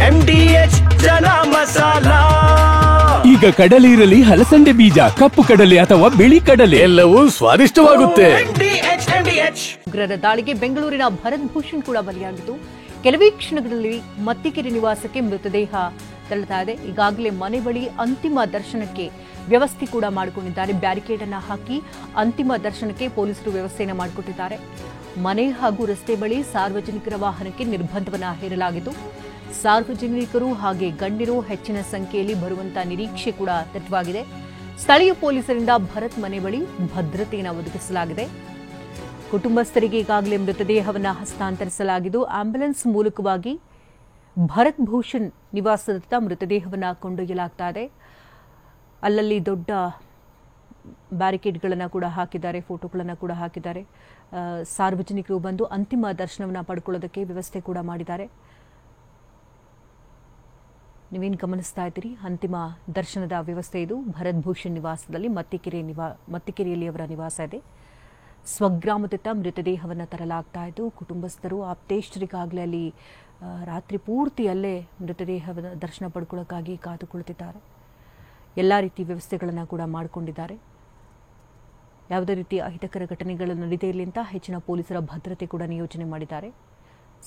MDH ಜನ ಮಸಾಲ. ಈಗ ಕಡಲೆ ಇರಲಿ, ಹಲಸಂಡೆ ಬೀಜ, ಕಪ್ಪು ಕಡಲೆ ಅಥವಾ ಬಿಳಿ ಕಡಲೆ, ಎಲ್ಲವೂ ಸ್ವಾದಿಷ್ಟವಾಗುತ್ತೆ. ಉಗ್ರರ ದಾಳಿಗೆ ಬೆಂಗಳೂರಿನ ಭರತ್ ಭೂಷಣ್ ಕೂಡ ಬಲಿಯಾಗಿದ್ದು, ಕೆಲವೇ ಕ್ಷಣಗಳಲ್ಲಿ ಮತ್ತಿಕೆರೆ ನಿವಾಸಕ್ಕೆ ಮೃತದೇಹ ತೆರಳುತ್ತಾ ಇದೆ. ಈಗಾಗಲೇ ಮನೆ ಬಳಿ ಅಂತಿಮ ದರ್ಶನಕ್ಕೆ ವ್ಯವಸ್ಥೆ ಕೂಡ ಮಾಡಿಕೊಂಡಿದ್ದಾರೆ. ಬ್ಯಾರಿಕೇಡ್ ಅನ್ನು ಹಾಕಿ ಅಂತಿಮ ದರ್ಶನಕ್ಕೆ ಪೊಲೀಸರು ವ್ಯವಸ್ಥೆಯನ್ನು ಮಾಡಿಕೊಟ್ಟಿದ್ದಾರೆ. ಮನೆ ಹಾಗೂ ರಸ್ತೆ ಬಳಿ ಸಾರ್ವಜನಿಕರ ವಾಹನಕ್ಕೆ ನಿರ್ಬಂಧವನ್ನು ಹೇರಲಾಗಿದ್ದು, ಸಾರ್ವಜನಿಕರು ಹಾಗೆ ಗಣ್ಯರು ಹೆಚ್ಚಿನ ಸಂಖ್ಯೆಯಲ್ಲಿ ಬರುವಂತಹ ನಿರೀಕ್ಷೆ ಕೂಡ ದಟ್ಟವಾಗಿದೆ. ಸ್ಥಳೀಯ ಪೊಲೀಸರಿಂದ ಭರತ್ ಮನೆ ಬಳಿ ಭದ್ರತೆಯನ್ನು ಒದಗಿಸಲಾಗಿದೆ. ಕುಟುಂಬಸ್ಥರಿಗೆ ಈಗಾಗಲೇ ಮೃತದೇಹವನ್ನು ಹಸ್ತಾಂತರಿಸಲಾಗಿದ್ದು, ಆಂಬ್ಯುಲೆನ್ಸ್ ಮೂಲಕವಾಗಿ ಭರತ್ ಭೂಷಣ್ ನಿವಾಸದತ್ತ ಮೃತದೇಹವನ್ನು ಕೊಂಡೊಯ್ಯಲಾಗ್ತಾ ಇದೆ. ಅಲ್ಲಲ್ಲಿ ದೊಡ್ಡ ಬ್ಯಾರಿಕೇಡ್ಗಳನ್ನು ಕೂಡ ಹಾಕಿದ್ದಾರೆ, ಫೋಟೋಗಳನ್ನು ಕೂಡ ಹಾಕಿದ್ದಾರೆ. ಸಾರ್ವಜನಿಕರು ಬಂದು ಅಂತಿಮ ದರ್ಶನವನ್ನು ಪಡ್ಕೊಳ್ಳೋದಕ್ಕೆ ವ್ಯವಸ್ಥೆ ಕೂಡ ಮಾಡಿದ್ದಾರೆ. ನೀವೇನು ಗಮನಿಸ್ತಾ ಇದ್ದೀರಿ, ಅಂತಿಮ ದರ್ಶನದ ವ್ಯವಸ್ಥೆ ಇದು. ಭರತ್ ಭೂಷಣ್ ನಿವಾಸದಲ್ಲಿ ಮತ್ತಿಕೆರೆಯಲ್ಲಿ ಅವರ ನಿವಾಸ ಇದೆ. ಸ್ವಗ್ರಾಮದತ್ತ ಮೃತದೇಹವನ್ನು ತರಲಾಗ್ತಾ ಇದ್ದು, ಕುಟುಂಬಸ್ಥರು ಆಪ್ತೇಷ್ಟರಿಗಾಗಲೇ ಅಲ್ಲಿ ರಾತ್ರಿ ಪೂರ್ತಿ ಅಲ್ಲೇ ಮೃತದೇಹದ ದರ್ಶನ ಪಡ್ಕೊಳ್ಳೋಕ್ಕಾಗಿ ಕಾದುಕೊಳ್ತಿದ್ದಾರೆ. ಎಲ್ಲ ರೀತಿ ವ್ಯವಸ್ಥೆಗಳನ್ನು ಕೂಡ ಮಾಡಿಕೊಂಡಿದ್ದಾರೆ. ಯಾವುದೇ ರೀತಿ ಅಹಿತಕರ ಘಟನೆಗಳು ನಡೆದೇ ಇರಲಿ ಅಂತ ಹೆಚ್ಚಿನ ಪೊಲೀಸರ ಭದ್ರತೆ ಕೂಡ ನಿಯೋಜನೆ ಮಾಡಿದ್ದಾರೆ.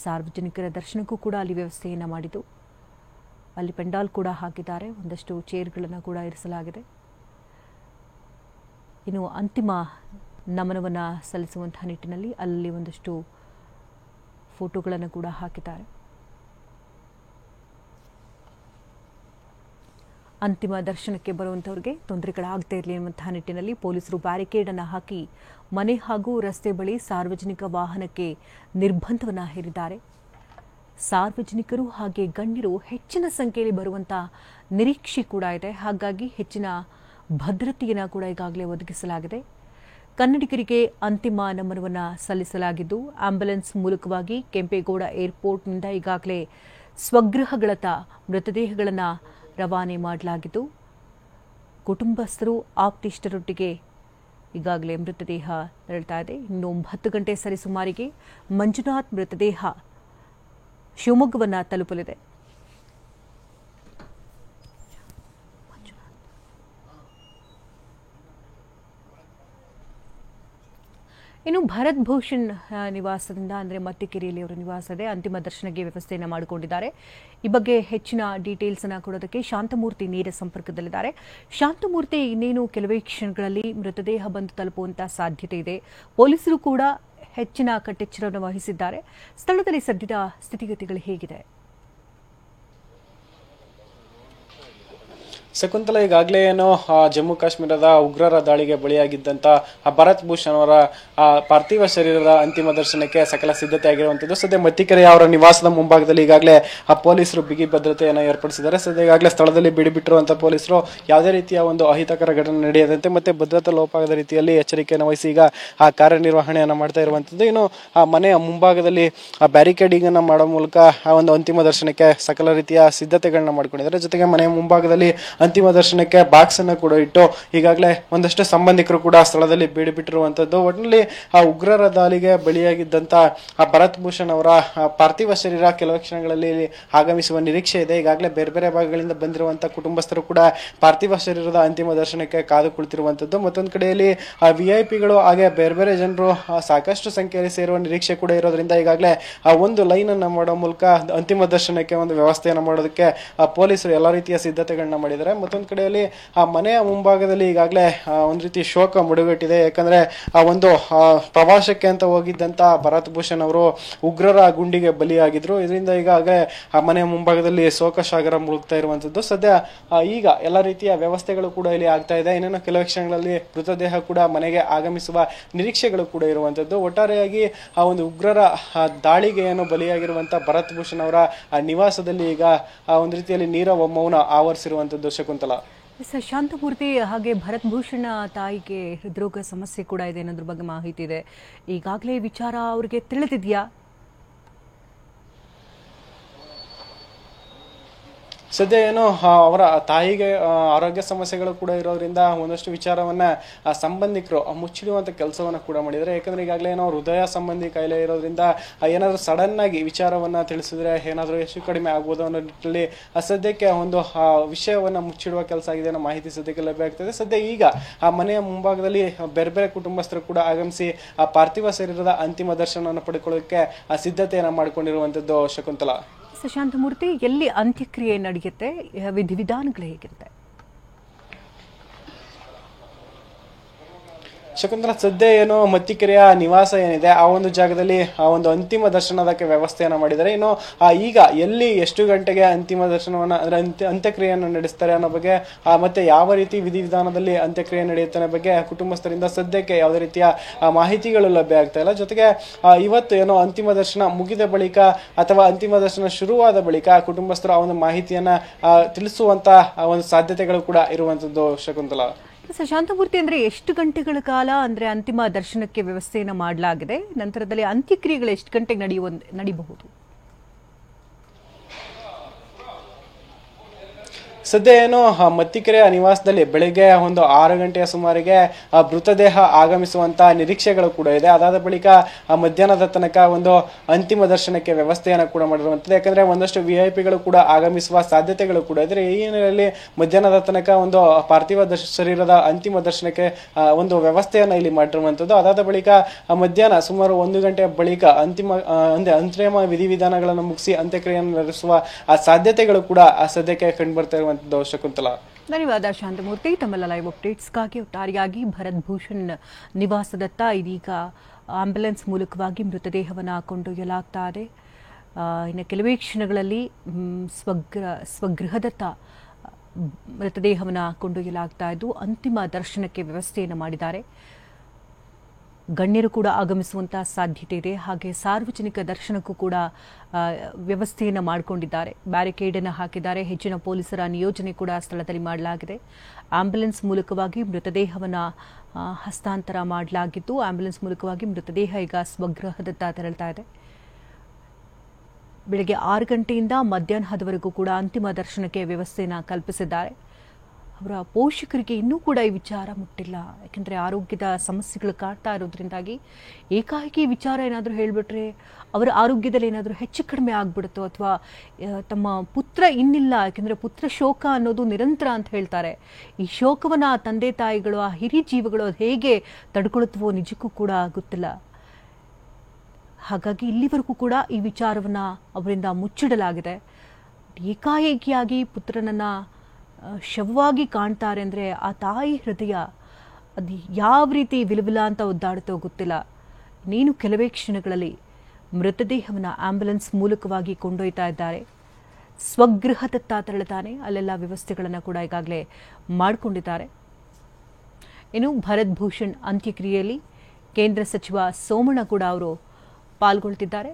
ಸಾರ್ವಜನಿಕರ ದರ್ಶನಕ್ಕೂ ಕೂಡ ಅಲ್ಲಿ ವ್ಯವಸ್ಥೆಯನ್ನು ಮಾಡಿದ್ದು, ಅಲ್ಲಿ ಪೆಂಡಾಲ್ ಕೂಡ ಹಾಕಿದ್ದಾರೆ. ಒಂದಷ್ಟು ಚೇರ್ಗಳನ್ನು ಕೂಡ ಇರಿಸಲಾಗಿದೆ. ಇನ್ನು ಅಂತಿಮ ನಮನವನ್ನು ಸಲ್ಲಿಸುವಂತಹ ನಿಟ್ಟಿನಲ್ಲಿ ಅಲ್ಲಿ ಒಂದಷ್ಟು ಫೋಟೋಗಳನ್ನು ಕೂಡ ಹಾಕಿದ್ದಾರೆ. ಅಂತಿಮ ದರ್ಶನಕ್ಕೆ ಬರುವಂಥವ್ರಿಗೆ ತೊಂದರೆಗಳಾಗದೇ ಇರಲಿ ಎನ್ನುವಂತಹ ನಿಟ್ಟಿನಲ್ಲಿ ಪೊಲೀಸರು ಬ್ಯಾರಿಕೇಡ್ ಅನ್ನು ಹಾಕಿ ಮನೆ ಹಾಗೂ ರಸ್ತೆ ಬಳಿ ಸಾರ್ವಜನಿಕ ವಾಹನಕ್ಕೆ ನಿರ್ಬಂಧವನ್ನು ಹೇರಿದ್ದಾರೆ. ಸಾರ್ವಜನಿಕರು ಹಾಗೆ ಗಣ್ಯರು ಹೆಚ್ಚಿನ ಸಂಖ್ಯೆಯಲ್ಲಿ ಬರುವಂತಹ ನಿರೀಕ್ಷೆ ಕೂಡ ಇದೆ. ಹಾಗಾಗಿ ಹೆಚ್ಚಿನ ಭದ್ರತೆಯನ್ನು ಕೂಡ ಈಗಾಗಲೇ ಒದಗಿಸಲಾಗಿದೆ. ಕನ್ನಡಿಗರಿಗೆ ಅಂತಿಮ ನಮನವನ್ನು ಸಲ್ಲಿಸಲಾಗಿದ್ದು, ಆಂಬ್ಯುಲೆನ್ಸ್ ಮೂಲಕವಾಗಿ ಕೆಂಪೇಗೌಡ ಏರ್ಪೋರ್ಟ್ನಿಂದ ಈಗಾಗಲೇ ಸ್ವಗೃಹಗಳತ್ತ ಮೃತದೇಹಗಳನ್ನು ರವಾನೆ ಮಾಡಲಾಗಿದ್ದು, ಕುಟುಂಬಸ್ಥರು ಆಪ್ತಿಷ್ಟರೊಟ್ಟಿಗೆ ಈಗಾಗಲೇ ಮೃತದೇಹ ತೆರಳುತ್ತಾ ಇದೆ. ಇನ್ನು 10 ಗಂಟೆ ಸರಿಸುಮಾರಿಗೆ ಮಂಜುನಾಥ್ ಮೃತದೇಹ ಶಿವಮೊಗ್ಗವನ್ನು ತಲುಪಲಿದೆ. ಇನ್ನು ಭರತ್ ಭೂಷಣ್ ನಿವಾಸದಿಂದ ಅಂದರೆ ಮತ್ತಿಕೆರೆಯಲ್ಲಿ ಅವರ ನಿವಾಸ ಇದೆ. ಅಂತಿಮ ದರ್ಶನಕ್ಕೆ ವ್ಯವಸ್ಥೆಯನ್ನು ಮಾಡಿಕೊಂಡಿದ್ದಾರೆ. ಈ ಬಗ್ಗೆ ಹೆಚ್ಚಿನ ಡೀಟೇಲ್ಸ್ ಅನ್ನು ಕೊಡೋದಕ್ಕೆ ಶಾಂತಮೂರ್ತಿ ನೇರ ಸಂಪರ್ಕದಲ್ಲಿದ್ದಾರೆ. ಶಾಂತಮೂರ್ತಿ, ಇನ್ನೇನು ಕೆಲವೇ ಕ್ಷಣಗಳಲ್ಲಿ ಮೃತದೇಹ ಬಂದು ತಲುಪುವಂತಹ ಸಾಧ್ಯತೆ ಇದೆ. ಪೊಲೀಸರು ಕೂಡ ಹೆಚ್ಚಿನ ಕಟ್ಟೆಚ್ಚರವನ್ನು ವಹಿಸಿದ್ದಾರೆ. ಸ್ಥಳದಲ್ಲಿ ಸದ್ಯದ ಸ್ಥಿತಿಗತಿಗಳು ಹೇಗಿದೆ? ಶಕುಂತಲ, ಈಗಾಗಲೇ ಏನು ಜಮ್ಮು ಕಾಶ್ಮೀರದ ಉಗ್ರರ ದಾಳಿಗೆ ಬಲಿಯಾಗಿದ್ದಂಥ ಭರತ್ ಭೂಷಣ್ ಅವರ ಪಾರ್ಥಿವ ಶರೀರದ ಅಂತಿಮ ದರ್ಶನಕ್ಕೆ ಸಕಲ ಸಿದ್ಧತೆ ಆಗಿರುವಂಥದ್ದು. ಸದ್ಯ ಮತ್ತಿಕೆರೆಯ ಅವರ ನಿವಾಸದ ಮುಂಭಾಗದಲ್ಲಿ ಈಗಾಗಲೇ ಪೊಲೀಸರು ಬಿಗಿ ಭದ್ರತೆಯನ್ನು ಏರ್ಪಡಿಸಿದ್ದಾರೆ. ಸದ್ಯ ಈಗಾಗಲೇ ಸ್ಥಳದಲ್ಲಿ ಬಿಡಿಬಿಟ್ಟಿರುವಂಥ ಪೊಲೀಸರು ಯಾವುದೇ ರೀತಿಯ ಒಂದು ಅಹಿತಕರ ಘಟನೆ ನಡೆಯದಂತೆ ಮತ್ತೆ ಭದ್ರತಾ ಲೋಪದ ರೀತಿಯಲ್ಲಿ ಎಚ್ಚರಿಕೆಯನ್ನು ವಹಿಸಿ ಈಗ ಕಾರ್ಯನಿರ್ವಹಣೆಯನ್ನು ಮಾಡ್ತಾ ಇರುವಂಥದ್ದು. ಇನ್ನು ಮನೆಯ ಮುಂಭಾಗದಲ್ಲಿ ಬ್ಯಾರಿಕೇಡಿಂಗ್ ಅನ್ನು ಮಾಡೋ ಮೂಲಕ ಒಂದು ಅಂತಿಮ ದರ್ಶನಕ್ಕೆ ಸಕಲ ರೀತಿಯ ಸಿದ್ಧತೆಗಳನ್ನ ಮಾಡ್ಕೊಂಡಿದ್ದಾರೆ. ಜೊತೆಗೆ ಮನೆಯ ಮುಂಭಾಗದಲ್ಲಿ ಅಂತಿಮ ದರ್ಶನಕ್ಕೆ ಬಾಕ್ಸ್ ಅನ್ನು ಕೂಡ ಇಟ್ಟು ಈಗಾಗಲೇ ಒಂದಷ್ಟು ಸಂಬಂಧಿಕರು ಕೂಡ ಸ್ಥಳದಲ್ಲಿ ಬೀಡುಬಿಟ್ಟಿರುವಂತದ್ದು. ಒಟ್ಟಿನಲ್ಲಿ ಉಗ್ರರ ದಾಳಿಗೆ ಬಲಿಯಾಗಿದ್ದಂತ ಭರತ್ ಭೂಷಣ್ ಅವರ ಪಾರ್ಥಿವ ಶರೀರ ಕೆಲವು ಕ್ಷಣಗಳಲ್ಲಿ ಆಗಮಿಸುವ ನಿರೀಕ್ಷೆ ಇದೆ. ಈಗಾಗಲೇ ಬೇರೆ ಬೇರೆ ಭಾಗಗಳಿಂದ ಬಂದಿರುವಂತಹ ಕುಟುಂಬಸ್ಥರು ಕೂಡ ಪಾರ್ಥಿವ ಶರೀರದ ಅಂತಿಮ ದರ್ಶನಕ್ಕೆ ಕಾದು ಕುಳಿತಿರುವಂತದ್ದು. ಮತ್ತೊಂದು ಕಡೆಯಲ್ಲಿ ವಿಐಪಿಗಳು ಹಾಗೆ ಬೇರೆ ಬೇರೆ ಜನರು ಸಾಕಷ್ಟು ಸಂಖ್ಯೆಯಲ್ಲಿ ಸೇರುವ ನಿರೀಕ್ಷೆ ಕೂಡ ಇರೋದ್ರಿಂದ ಈಗಾಗಲೇ ಒಂದು ಲೈನ್ ಅನ್ನ ಮಾಡೋ ಮೂಲಕ ಅಂತಿಮ ದರ್ಶನಕ್ಕೆ ಒಂದು ವ್ಯವಸ್ಥೆಯನ್ನು ಮಾಡೋದಕ್ಕೆ ಪೊಲೀಸರು ಎಲ್ಲ ರೀತಿಯ ಸಿದ್ಧತೆಗಳನ್ನ ಮಾಡಿದ್ದಾರೆ. ಮತ್ತೊಂದು ಕಡೆಯಲ್ಲಿ ಮನೆಯ ಮುಂಭಾಗದಲ್ಲಿ ಈಗಾಗಲೇ ಒಂದು ರೀತಿ ಶೋಕ ಮುಡುಗಟ್ಟಿದೆ. ಯಾಕಂದ್ರೆ ಒಂದು ಪ್ರವಾಸಕ್ಕೆ ಅಂತ ಹೋಗಿದ್ದಂತ ಭರತ್ ಭೂಷಣ್ ಅವರು ಉಗ್ರರ ಗುಂಡಿಗೆ ಬಲಿಯಾಗಿದ್ರು. ಇದರಿಂದ ಈಗಾಗಲೇ ಮನೆಯ ಮುಂಭಾಗದಲ್ಲಿ ಶೋಕ ಸಾಗರ ಮುಳುಗ್ತಾ ಇರುವಂತದ್ದು. ಸದ್ಯ ಈಗ ಎಲ್ಲ ರೀತಿಯ ವ್ಯವಸ್ಥೆಗಳು ಕೂಡ ಇಲ್ಲಿ ಆಗ್ತಾ ಇದೆ. ಇನ್ನೇನು ಕೆಲವು ಕ್ಷಣಗಳಲ್ಲಿ ಮೃತದೇಹ ಕೂಡ ಮನೆಗೆ ಆಗಮಿಸುವ ನಿರೀಕ್ಷೆಗಳು ಕೂಡ ಇರುವಂತದ್ದು. ಒಟ್ಟಾರೆಯಾಗಿ ಆ ಒಂದು ಉಗ್ರರ ದಾಳಿಗೆ ಏನು ಬಲಿಯಾಗಿರುವಂತಹ ಭರತ್ ಭೂಷಣ್ ಅವರ ನಿವಾಸದಲ್ಲಿ ಈಗ ಒಂದು ರೀತಿಯಲ್ಲಿ ನೀರ ಮೌನ ಆವರಿಸಿರುವಂತದ್ದು. ಶಕುಂತಲಾ, ಶಾಂತಮೂರ್ತಿ, ಹಾಗೆ ಭರತ್ ಭೂಷಣ್ ತಾಯಿಗೆ ಹೃದ್ರೋಗ ಸಮಸ್ಯೆ ಕೂಡ ಇದೆ ಅನ್ನೋದ್ರ ಬಗ್ಗೆ ಮಾಹಿತಿ ಇದೆ. ಈಗಾಗಲೇ ವಿಚಾರ ಅವರಿಗೆ ತಿಳಿದಿದೆಯಾ? ಸದ್ಯ ಏನು ಅವರ ತಾಯಿಗೆ ಆರೋಗ್ಯ ಸಮಸ್ಯೆಗಳು ಕೂಡ ಇರೋದ್ರಿಂದ ಒಂದಷ್ಟು ವಿಚಾರವನ್ನ ಸಂಬಂಧಿಕರು ಮುಚ್ಚಿಡುವಂತ ಕೆಲಸವನ್ನ ಕೂಡ ಮಾಡಿದ್ದಾರೆ. ಯಾಕಂದ್ರೆ ಈಗಾಗಲೇ ಏನೋ ಹೃದಯ ಸಂಬಂಧಿ ಕಾಯಿಲೆ ಇರೋದ್ರಿಂದ ಏನಾದ್ರು ಸಡನ್ ಆಗಿ ವಿಚಾರವನ್ನ ತಿಳಿಸಿದ್ರೆ ಏನಾದ್ರು ಹೆಚ್ಚು ಕಡಿಮೆ ಆಗ್ಬೋದು ಅನ್ನೋ ನಿಟ್ಟಿನಲ್ಲಿ ಸದ್ಯಕ್ಕೆ ಒಂದು ವಿಷಯವನ್ನ ಮುಚ್ಚಿಡುವ ಕೆಲಸ ಆಗಿದೆ ಅನ್ನೋ ಮಾಹಿತಿ ಸದ್ಯಕ್ಕೆ ಲಭ್ಯ ಆಗ್ತದೆ. ಸದ್ಯ ಈಗ ಆ ಮನೆಯ ಮುಂಭಾಗದಲ್ಲಿ ಬೇರೆ ಬೇರೆ ಕುಟುಂಬಸ್ಥರು ಕೂಡ ಆಗಮಿಸಿ ಆ ಪಾರ್ಥಿವ ಶರೀರದ ಅಂತಿಮ ದರ್ಶನವನ್ನು ಪಡ್ಕೊಳ್ಳೋಕೆ ಸಿದ್ಧತೆಯನ್ನ ಮಾಡಿಕೊಂಡಿರುವಂತದ್ದು. ಶಕುಂತಲಾ. ಶಶಾಂತಮೂರ್ತಿ, ಎಲ್ಲಿ ಅಂತ್ಯಕ್ರಿಯೆ ನಡೆಯುತ್ತೆ, ವಿಧಿವಿಧಾನಗಳು ಹೇಗಿರುತ್ತೆ? ಶಕುಂತಲಾ, ಸದ್ಯ ಏನು ಮತ್ತಿಕೆರೆಯ ನಿವಾಸ ಏನಿದೆ ಆ ಒಂದು ಜಾಗದಲ್ಲಿ ಆ ಒಂದು ಅಂತಿಮ ದರ್ಶನದಕ್ಕೆ ವ್ಯವಸ್ಥೆಯನ್ನ ಮಾಡಿದ್ದಾರೆ. ಇನ್ನು ಈಗ ಎಲ್ಲಿ ಎಷ್ಟು ಗಂಟೆಗೆ ಅಂತಿಮ ದರ್ಶನವನ್ನ ಅಂದ್ರೆ ಅಂತ್ಯಕ್ರಿಯೆಯನ್ನು ನಡೆಸ್ತಾರೆ ಅನ್ನೋ ಬಗ್ಗೆ ಮತ್ತೆ ಯಾವ ರೀತಿ ವಿಧಿವಿಧಾನದಲ್ಲಿ ಅಂತ್ಯಕ್ರಿಯೆ ನಡೆಯುತ್ತೆ ಅನ್ನೋ ಬಗ್ಗೆ ಕುಟುಂಬಸ್ಥರಿಂದ ಸದ್ಯಕ್ಕೆ ಯಾವುದೇ ರೀತಿಯ ಮಾಹಿತಿಗಳು ಲಭ್ಯ ಆಗ್ತಾ ಇಲ್ಲ. ಜೊತೆಗೆ ಇವತ್ತು ಏನೋ ಅಂತಿಮ ದರ್ಶನ ಮುಗಿದ ಬಳಿಕ ಅಥವಾ ಅಂತಿಮ ದರ್ಶನ ಶುರುವಾದ ಬಳಿಕ ಕುಟುಂಬಸ್ಥರು ಆ ಒಂದು ಮಾಹಿತಿಯನ್ನ ತಿಳಿಸುವಂತ ಒಂದು ಸಾಧ್ಯತೆಗಳು ಕೂಡ ಇರುವಂತದ್ದು. ಶಕುಂತಲಾ. ಶಶಾಂತಮೂರ್ತಿ, ಅಂದ್ರೆ ಎಷ್ಟು ಗಂಟೆಗಳ ಕಾಲ ಅಂದ್ರೆ ಅಂತಿಮ ದರ್ಶನಕ್ಕೆ ವ್ಯವಸ್ಥೆಯನ್ನು ಮಾಡಲಾಗಿದೆ? ನಂತರದಲ್ಲಿ ಅಂತ್ಯಕ್ರಿಯೆಗಳು ಎಷ್ಟು ಗಂಟೆಗೆ ನಡೀಬಹುದು? ಸದ್ಯ ಏನು ಮತ್ತಿಕೆರೆಯ ನಿವಾಸದಲ್ಲಿ ಬೆಳಿಗ್ಗೆ ಒಂದು 6 ಗಂಟೆಯ ಸುಮಾರಿಗೆ ಮೃತದೇಹ ಆಗಮಿಸುವಂತ ನಿರೀಕ್ಷೆಗಳು ಕೂಡ ಇದೆ. ಅದಾದ ಬಳಿಕ ಮಧ್ಯಾಹ್ನದ ತನಕ ಒಂದು ಅಂತಿಮ ದರ್ಶನಕ್ಕೆ ವ್ಯವಸ್ಥೆಯನ್ನು ಕೂಡ ಮಾಡಿರುವಂತದ್ದು. ಯಾಕಂದ್ರೆ ಒಂದಷ್ಟು ವಿಐಪಿಗಳು ಕೂಡ ಆಗಮಿಸುವ ಸಾಧ್ಯತೆಗಳು ಕೂಡ ಇದೆ. ಈ ಹಿನ್ನೆಲೆಯಲ್ಲಿ ಮಧ್ಯಾಹ್ನದ ತನಕ ಒಂದು ಪಾರ್ಥಿವ ಶರೀರದ ಅಂತಿಮ ದರ್ಶನಕ್ಕೆ ಒಂದು ವ್ಯವಸ್ಥೆಯನ್ನ ಇಲ್ಲಿ ಮಾಡಿರುವಂತದ್ದು. ಅದಾದ ಬಳಿಕ ಮಧ್ಯಾಹ್ನ ಸುಮಾರು 1 ಗಂಟೆಯ ಬಳಿಕ ಅಂತಿಮ ವಿಧಿವಿಧಾನಗಳನ್ನು ಮುಗಿಸಿ ಅಂತ್ಯಕ್ರಿಯೆಯನ್ನು ನಡೆಸುವ ಸಾಧ್ಯತೆಗಳು ಕೂಡ ಸದ್ಯಕ್ಕೆ ಕಂಡು ಬರ್ತಾ ಇರುವಂತದ್ದು. ಶಕುಂತಲಾ. ಧನ್ಯವಾದ ಶಾಂತಮೂರ್ತಿ. ತಮ್ಮೆಲ್ಲ ಲೈವ್ ಅಪ್ಡೇಟ್ಸ್ಗಾಗಿ ಒಟ್ಟಾರೆಯಾಗಿ ಭರತ್ ಭೂಷಣ್ ನಿವಾಸದತ್ತ ಇದೀಗ ಆಂಬ್ಯುಲೆನ್ಸ್ ಮೂಲಕವಾಗಿ ಮೃತದೇಹವನ್ನು ಕೊಂಡೊಯ್ಯಲಾಗ್ತಾ ಇದೆ. ಇನ್ನು ಕೆಲವೇ ಕ್ಷಣಗಳಲ್ಲಿ ಸ್ವಗೃಹದತ್ತ ಮೃತದೇಹವನ್ನು ಕೊಂಡೊಯ್ಯಲಾಗ್ತಾ ಇದ್ದು ಅಂತಿಮ ದರ್ಶನಕ್ಕೆ ವ್ಯವಸ್ಥೆಯನ್ನು ಮಾಡಿದ್ದಾರೆ. ಗಣ್ಯರು ಕೂಡ ಆಗಮಿಸುವಂತಹ ಸಾಧ್ಯತೆ ಇದೆ. ಹಾಗೆ ಸಾರ್ವಜನಿಕ ದರ್ಶನಕ್ಕೂ ಕೂಡ ವ್ಯವಸ್ಥೆಯನ್ನು ಮಾಡಿಕೊಂಡಿದ್ದಾರೆ. ಬ್ಯಾರಿಕೇಡ್ ಅನ್ನು ಹಾಕಿದ್ದಾರೆ. ಹೆಚ್ಚಿನ ಪೊಲೀಸರ ನಿಯೋಜನೆ ಕೂಡ ಸ್ಥಳದಲ್ಲಿ ಮಾಡಲಾಗಿದೆ. ಆಂಬ್ಯುಲೆನ್ಸ್ ಮೂಲಕವಾಗಿ ಮೃತದೇಹವನ್ನು ಹಸ್ತಾಂತರ ಮಾಡಲಾಗಿದ್ದು ಆಂಬ್ಯುಲೆನ್ಸ್ ಮೂಲಕವಾಗಿ ಮೃತದೇಹ ಈಗ ಸ್ವಗೃಹದತ್ತ ತೆರಳ್ತಾ ಇದೆ. ಬೆಳಗ್ಗೆ 6 ಗಂಟೆಯಿಂದ ಮಧ್ಯಾಹ್ನದವರೆಗೂ ಕೂಡ ಅಂತಿಮ ದರ್ಶನಕ್ಕೆ ವ್ಯವಸ್ಥೆಯನ್ನು ಕಲ್ಪಿಸಿದ್ದಾರೆ. ಅವರ ಪೋಷಕರಿಗೆ ಇನ್ನೂ ಕೂಡ ಈ ವಿಚಾರ ಮುಟ್ಟಿಲ್ಲ. ಯಾಕೆಂದರೆ ಆರೋಗ್ಯದ ಸಮಸ್ಯೆಗಳು ಕಾಡ್ತಾ ಇರೋದ್ರಿಂದಾಗಿ ಏಕಾಏಕಿ ವಿಚಾರ ಏನಾದರೂ ಹೇಳಿಬಿಟ್ರೆ ಅವರ ಆರೋಗ್ಯದಲ್ಲಿ ಏನಾದರೂ ಹೆಚ್ಚು ಕಡಿಮೆ ಆಗ್ಬಿಡುತ್ತೋ ಅಥವಾ ತಮ್ಮ ಪುತ್ರ ಇನ್ನಿಲ್ಲ, ಯಾಕೆಂದರೆ ಪುತ್ರ ಶೋಕ ಅನ್ನೋದು ನಿರಂತರ ಅಂತ ಹೇಳ್ತಾರೆ. ಈ ಶೋಕವನ್ನು ತಂದೆ ತಾಯಿಗಳು, ಆ ಹಿರಿ ಜೀವಗಳು ಅದು ಹೇಗೆ ತಡ್ಕೊಳುತ್ತವೋ ನಿಜಕ್ಕೂ ಕೂಡ ಗೊತ್ತಿಲ್ಲ. ಹಾಗಾಗಿ ಇಲ್ಲಿವರೆಗೂ ಕೂಡ ಈ ವಿಚಾರವನ್ನು ಅವರಿಂದ ಮುಚ್ಚಿಡಲಾಗಿದೆ. ಏಕಾಏಕಿಯಾಗಿ ಪುತ್ರನನ್ನು ಶವವಾಗಿ ಕಾಣ್ತಾರೆ ಅಂದರೆ ಆ ತಾಯಿ ಹೃದಯ ಅದು ಯಾವ ರೀತಿ ವಿಲವಿಲ ಅಂತ ಒದ್ದಾಡುತ್ತೋ ಗೊತ್ತಿಲ್ಲ. ನೀನು ಕೆಲವೇ ಕ್ಷಣಗಳಲ್ಲಿ ಮೃತದೇಹವನ್ನು ಆಂಬ್ಯುಲೆನ್ಸ್ ಮೂಲಕವಾಗಿ ಕೊಂಡೊಯ್ತಾ ಇದ್ದಾರೆ. ಸ್ವಗೃಹದತ್ತ ತೆರಳುತ್ತಾನೆ. ಅಲ್ಲೆಲ್ಲ ವ್ಯವಸ್ಥೆಗಳನ್ನು ಕೂಡ ಈಗಾಗಲೇ ಮಾಡಿಕೊಂಡಿದ್ದಾರೆ. ಇನ್ನು ಭರತ್ ಭೂಷಣ್ ಅಂತ್ಯಕ್ರಿಯೆಯಲ್ಲಿ ಕೇಂದ್ರ ಸಚಿವ ಸೋಮಣ್ಣ ಕೂಡ ಅವರು ಪಾಲ್ಗೊಳ್ತಿದ್ದಾರೆ.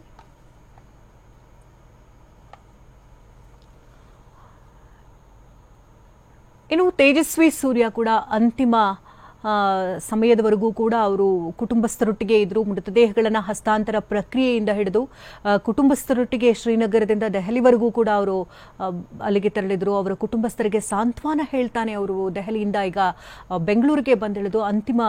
ಇನ್ನು ತೇಜಸ್ವಿ ಸೂರ್ಯ ಕೂಡ ಅಂತಿಮ ಸಮಯದವರೆಗೂ ಕೂಡ ಅವರು ಕುಟುಂಬಸ್ಥರೊಟ್ಟಿಗೆ ಇದ್ರು. ಮೃತದೇಹಗಳನ್ನು ಹಸ್ತಾಂತರ ಪ್ರಕ್ರಿಯೆಯಿಂದ ಹಿಡಿದು ಕುಟುಂಬಸ್ಥರೊಟ್ಟಿಗೆ ಶ್ರೀನಗರದಿಂದ ದೆಹಲಿವರೆಗೂ ಕೂಡ ಅವರು ಅಲ್ಲಿಗೆ ತೆರಳಿದ್ರು. ಅವರ ಕುಟುಂಬಸ್ಥರಿಗೆ ಸಾಂತ್ವನ ಹೇಳ್ತಾನೆ ಅವರು ದೆಹಲಿಯಿಂದ ಈಗ ಬೆಂಗಳೂರಿಗೆ ಬಂದಿಳಿದು ಅಂತಿಮ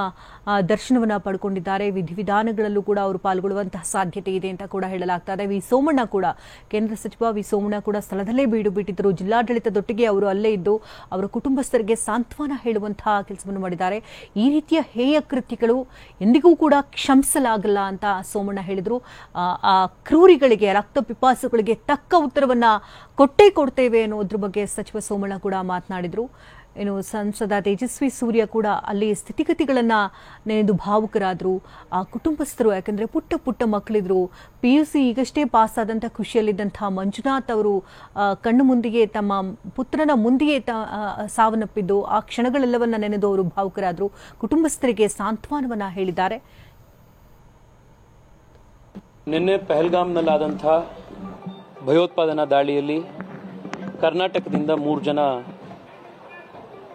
ದರ್ಶನವನ್ನು ಪಡ್ಕೊಂಡಿದ್ದಾರೆ. ವಿಧಿವಿಧಾನಗಳಲ್ಲೂ ಕೂಡ ಅವರು ಪಾಲ್ಗೊಳ್ಳುವಂತಹ ಸಾಧ್ಯತೆ ಇದೆ ಅಂತ ಕೂಡ ಹೇಳಲಾಗ್ತಾ ಇದೆ. ವಿ ಸೋಮಣ್ಣ ಕೂಡ, ಕೇಂದ್ರ ಸಚಿವ ವಿ ಸೋಮಣ್ಣ ಕೂಡ ಸ್ಥಳದಲ್ಲೇ ಬೀಡು ಬಿಟ್ಟಿದ್ದರು. ಜಿಲ್ಲಾಡಳಿತದೊಟ್ಟಿಗೆ ಅವರು ಅಲ್ಲೇ ಇದ್ದು ಅವರ ಕುಟುಂಬಸ್ಥರಿಗೆ ಸಾಂತ್ವನ ಹೇಳುವಂತಹ ಕೆಲಸವನ್ನು ಮಾಡಿದ್ದಾರೆ. ಈ ರೀತಿಯ ಹೇಯ ಕೃತ್ಯಗಳು ಎಂದಿಗೂ ಕೂಡ ಕ್ಷಮಿಸಲಾಗಲ್ಲ ಅಂತ ಸೋಮಣ್ಣ ಹೇಳಿದ್ರು. ಆ ಕ್ರೂರಿಗಳಿಗೆ, ರಕ್ತ ಪಿಪಾಸುಗಳಿಗೆ ತಕ್ಕ ಉತ್ತರವನ್ನ ಕೊಟ್ಟೇ ಕೊಡ್ತೇವೆ ಅನ್ನೋದ್ರ ಬಗ್ಗೆ ಸಚಿವ ಸೋಮಣ್ಣ ಕೂಡ ಮಾತನಾಡಿದ್ರು. ಇನ್ನು ಸಂಸದ ತೇಜಸ್ವಿ ಸೂರ್ಯ ಕೂಡ ಅಲ್ಲಿ ಸ್ಥಿತಿಗತಿಗಳನ್ನ ನೆನೆದು ಭಾವುಕರಾದ್ರು. ಆ ಕುಟುಂಬಸ್ಥರು, ಯಾಕಂದ್ರೆ ಪುಟ್ಟ ಪುಟ್ಟ ಮಕ್ಕಳಿದ್ರು. PUC ಈಗಷ್ಟೇ ಪಾಸ್ ಆದಂಥ ಖುಷಿಯಲ್ಲಿದ್ದಂತಹ ಮಂಜುನಾಥ್ ಅವರು ಕಣ್ಣು ಮುಂದೆಯೇ ತಮ್ಮ ಪುತ್ರನ ಮುಂದೆಯೇ ಸಾವನ್ನಪ್ಪಿದ್ದು. ಆ ಕ್ಷಣಗಳೆಲ್ಲವನ್ನ ನೆನೆದು ಅವರು ಭಾವುಕರಾದ್ರು. ಕುಟುಂಬಸ್ಥರಿಗೆ ಸಾಂತ್ವನವನ್ನ ಹೇಳಿದ್ದಾರೆ. ನಿನ್ನೆ ಪಹಲ್ಗಾಮ್ನಲ್ಲಾದಂಥ ಭಯೋತ್ಪಾದನಾ ದಾಳಿಯಲ್ಲಿ ಕರ್ನಾಟಕದಿಂದ 3 ಜನ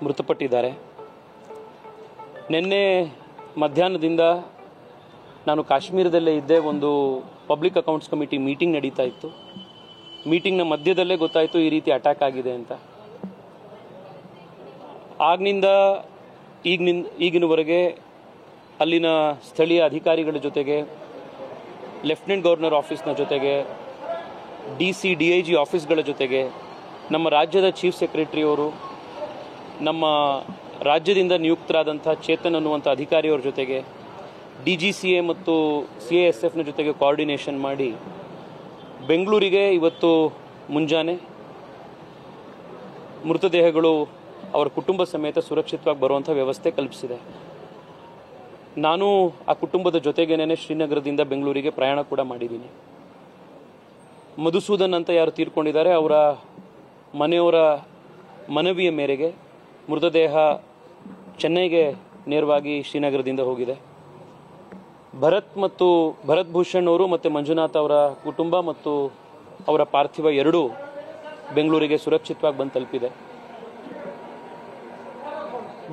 ಮೃತಪಟ್ಟಿದ್ದಾರೆ. ನಿನ್ನೆ ಮಧ್ಯಾಹ್ನದಿಂದ ನಾನು ಕಾಶ್ಮೀರದಲ್ಲೇ ಇದ್ದೆ. ಒಂದು ಪಬ್ಲಿಕ್ ಅಕೌಂಟ್ಸ್ ಕಮಿಟಿ ಮೀಟಿಂಗ್ ನಡೀತಾ ಇತ್ತು. ಮೀಟಿಂಗ್ನ ಮಧ್ಯದಲ್ಲೇ ಗೊತ್ತಾಯಿತು ಈ ರೀತಿ ಅಟ್ಯಾಕ್ ಆಗಿದೆ ಅಂತ. ಆಗ್ನಿಂದ ಈಗಿನವರೆಗೆ ಅಲ್ಲಿನ ಸ್ಥಳೀಯ ಅಧಿಕಾರಿಗಳ ಜೊತೆಗೆ, ಲೆಫ್ಟಿನೆಂಟ್ ಗವರ್ನರ್ ಆಫೀಸ್ನ ಜೊತೆಗೆ, DC DIG ಆಫೀಸ್ಗಳ ಜೊತೆಗೆ, ನಮ್ಮ ರಾಜ್ಯದ ಚೀಫ್ ಸೆಕ್ರೆಟರಿಯವರು, ನಮ್ಮ ರಾಜ್ಯದಿಂದ ನಿಯುಕ್ತರಾದಂಥ ಚೇತನ್ ಅನ್ನುವಂಥ ಅಧಿಕಾರಿಯವರ ಜೊತೆಗೆ, DGCA ಮತ್ತು CASFನ ಜೊತೆಗೆ ಕೋಆರ್ಡಿನೇಷನ್ ಮಾಡಿ ಬೆಂಗಳೂರಿಗೆ ಇವತ್ತು ಮುಂಜಾನೆ ಮೃತದೇಹಗಳು ಅವರ ಕುಟುಂಬ ಸಮೇತ ಸುರಕ್ಷಿತವಾಗಿ ಬರುವಂಥ ವ್ಯವಸ್ಥೆ ಕಲ್ಪಿಸಿದೆ. ನಾನು ಆ ಕುಟುಂಬದ ಜೊತೆಗೇನೆ ಶ್ರೀನಗರದಿಂದ ಬೆಂಗಳೂರಿಗೆ ಪ್ರಯಾಣ ಕೂಡ ಮಾಡಿದ್ದೀನಿ. ಮಧುಸೂದನ್ ಅಂತ ಯಾರು ತೀರ್ಕೊಂಡಿದ್ದಾರೆ ಅವರ ಮನೆಯವರ ಮನವಿಯ ಮೇರೆಗೆ ಮೃತದೇಹ ಚೆನ್ನೈಗೆ ನೇರವಾಗಿ ಶ್ರೀನಗರದಿಂದ ಹೋಗಿದೆ. ಭರತ್ ಭೂಷಣ್ ಅವರು ಮತ್ತು ಮಂಜುನಾಥ್ ಅವರ ಕುಟುಂಬ ಮತ್ತು ಅವರ ಪಾರ್ಥಿವ ಎರಡೂ ಬೆಂಗಳೂರಿಗೆ ಸುರಕ್ಷಿತವಾಗಿ ಬಂದು ತಲುಪಿದೆ.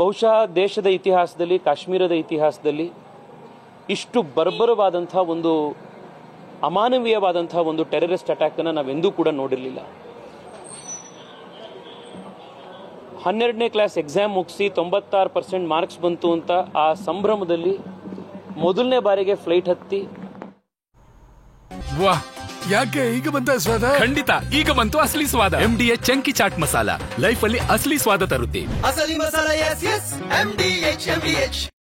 ಬಹುಶಃ ದೇಶದ ಇತಿಹಾಸದಲ್ಲಿ, ಕಾಶ್ಮೀರದ ಇತಿಹಾಸದಲ್ಲಿ ಇಷ್ಟು ಬರ್ಬರವಾದಂಥ ಒಂದು ಅಮಾನವೀಯವಾದಂಥ ಒಂದು ಟೆರರಿಸ್ಟ್ ಅಟ್ಯಾಕನ್ನು ನಾವೆಂದೂ ಕೂಡ ನೋಡಿರಲಿಲ್ಲ. 12ನೇ ಕ್ಲಾಸ್ ಎಕ್ಸಾಮ್ ಮುಗಿಸಿ 96% ಮಾರ್ಕ್ಸ್ ಬಂತು ಅಂತ ಆ ಸಂಭ್ರಮದಲ್ಲಿ ಮೊದಲನೇ ಬಾರಿಗೆ ಫ್ಲೈಟ್ ಹತ್ತಿ, ವಾಹ್, ಯಾಕೆ ಈಗ ಬಂತ ಸ್ವಾದ? ಖಂಡಿತ ಈಗ ಬಂತು ಅಸಲಿ ಸ್ವಾದ. MDH chunky chaat masala life ಅಲ್ಲಿ ಅಸಲಿ ಸ್ವಾದ ತರುತ್ತೆ. ಅಸಲಿ ಮಸಾಲ, ಎಸ್ ಎಸ್ MDH.